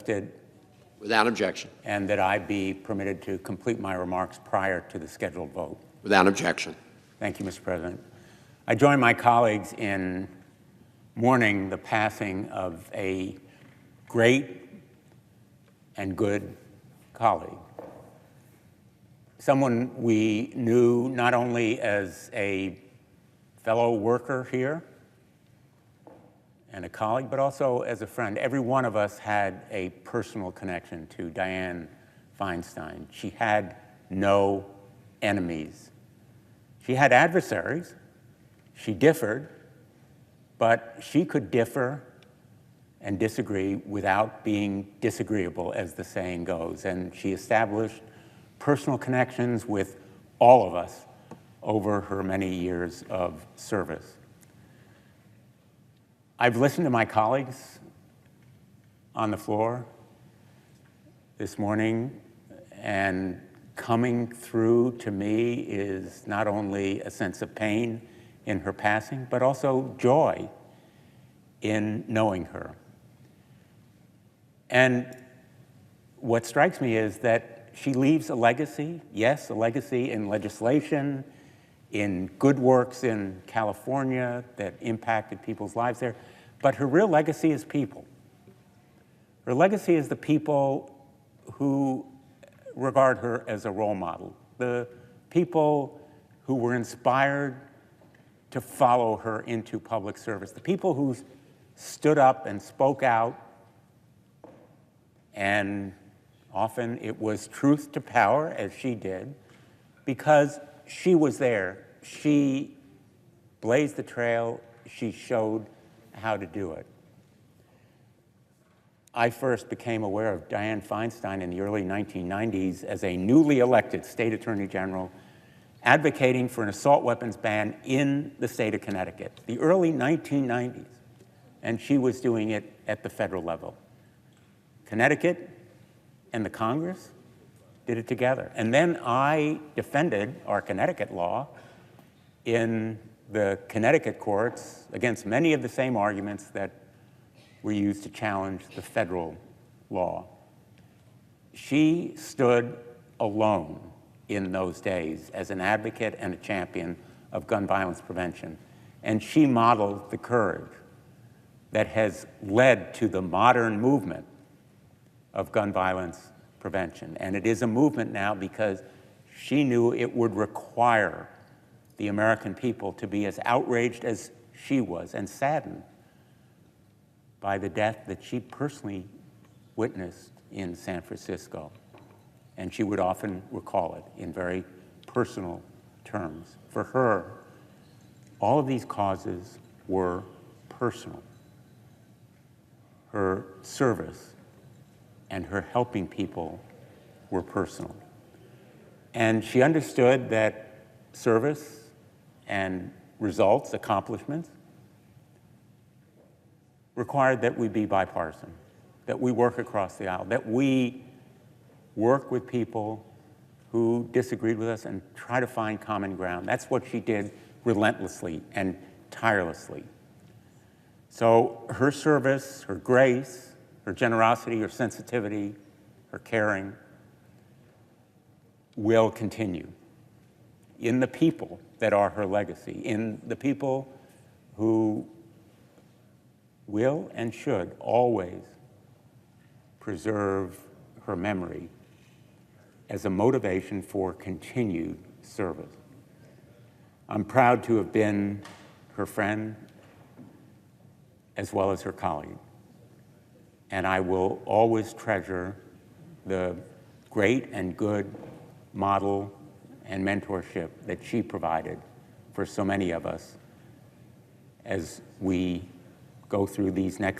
lifted Without objection. and that I be permitted to complete my remarks prior to the scheduled vote. Without objection. Thank you, Mr. President. I join my colleagues in mourning the passing of a great and good colleague, someone we knew not only as a fellow worker here and a colleague, but also as a friend. Every one of us had a personal connection to Dianne Feinstein. She had no enemies. She had adversaries. She differed, but she could differ and disagree without being disagreeable, as the saying goes. And she established personal connections with all of us over her many years of service. I've listened to my colleagues on the floor this morning, and coming through to me is not only a sense of pain in her passing, but also joy in knowing her. And what strikes me is that she leaves a legacy, yes, a legacy in legislation, in good works in California that impacted people's lives there, but her real legacy is people. Her legacy is the people who regard her as a role model, the people who were inspired to follow her into public service, the people who stood up and spoke out, and often it was truth to power, as she did, because she was there. She blazed the trail. She showed how to do it. I first became aware of Dianne Feinstein in the early 1990s as a newly elected state attorney general advocating for an assault weapons ban in the state of Connecticut, the early 1990s, and she was doing it at the federal level. Connecticut and the Congress did it together. And then I defended our Connecticut law in the Connecticut courts against many of the same arguments that were used to challenge the federal law. She stood alone in those days as an advocate and a champion of gun violence prevention. And she modeled the courage that has led to the modern movement of gun violence prevention. And it is a movement now because she knew it would require the American people to be as outraged as she was and saddened by the death that she personally witnessed in San Francisco. And she would often recall it in very personal terms. For her, all of these causes were personal. Her service and her helping people were personal. And she understood that service and results, accomplishments, required that we be bipartisan, that we work across the aisle, that we work with people who disagreed with us and try to find common ground. That's what she did relentlessly and tirelessly. So her service, her grace, her generosity, her sensitivity, her caring will continue in the people that are her legacy, in the people who will and should always preserve her memory as a motivation for continued service. I'm proud to have been her friend as well as her colleague. And I will always treasure the great and good model and mentorship that she provided for so many of us as we go through these next